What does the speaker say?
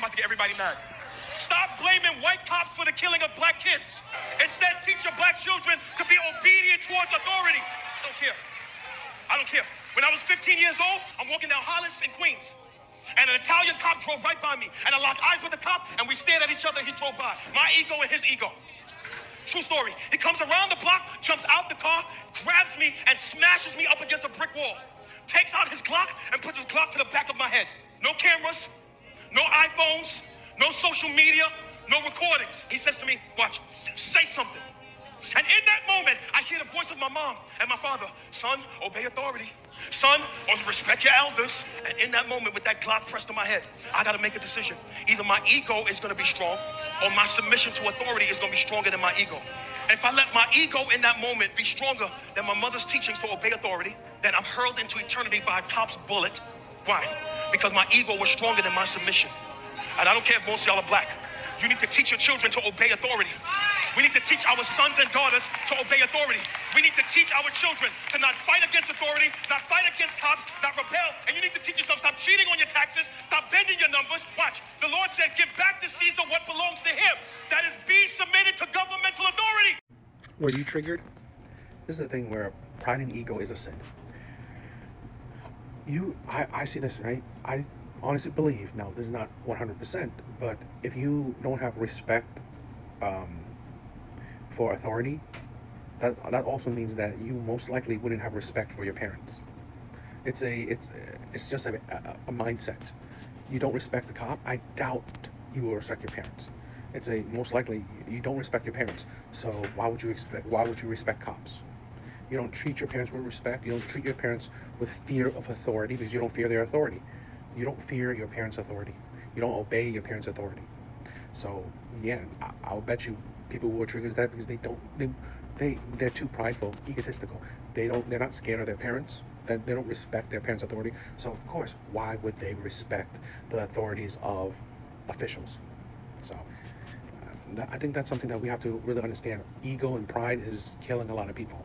about to get everybody mad. Stop blaming white cops for the killing of black kids. Instead, teach your black children to be obedient towards authority. I don't care. I don't care. When I was 15 years old, I'm walking down Hollis in Queens. And an Italian cop drove right by me. And I locked eyes with the cop, and we stared at each other, and he drove by. My ego and his ego. True story. He comes around the block, jumps out the car, grabs me, and smashes me up against a brick wall. Takes out his Glock and puts his Glock to the back of my head. No cameras, no iPhones, no social media, no recordings. He says to me, watch, say something. And in that moment, I hear the voice of my mom and my father. Son, obey authority. Son, respect your elders. And in that moment, with that Glock pressed to my head, I got to make a decision. Either my ego is going to be strong, or my submission to authority is going to be stronger than my ego. And if I let my ego in that moment be stronger than my mother's teachings to obey authority, then I'm hurled into eternity by a cop's bullet. Why? Because my ego was stronger than my submission. And I don't care if most of y'all are black. You need to teach your children to obey authority. We need to teach our sons and daughters to obey authority. We need to teach our children to not fight against authority, not fight against cops, not rebel. And you need to teach yourself, stop cheating on your taxes, stop bending your numbers. Watch, the Lord said, give back to Caesar what belongs to him. That is, be submitted to governmental authority. Were you triggered? This is the thing where pride and ego is a sin. I see this, right? I honestly believe, now this is not 100%, but if you don't have respect for authority, that also means that you most likely wouldn't have respect for your parents. It's just a mindset. You don't respect the cop, I doubt you will respect your parents. It's a most likely you don't respect your parents. So why would you respect cops? You don't treat your parents with respect. You don't treat your parents with fear of authority because you don't fear their authority. You don't fear your parents' authority. You don't obey your parents' authority. So yeah, I'll bet you people who are triggered that because they're too prideful, egotistical. They're not scared of their parents. They don't respect their parents' authority. So of course, why would they respect the authorities of officials? So I think that's something that we have to really understand. Ego and pride is killing a lot of people.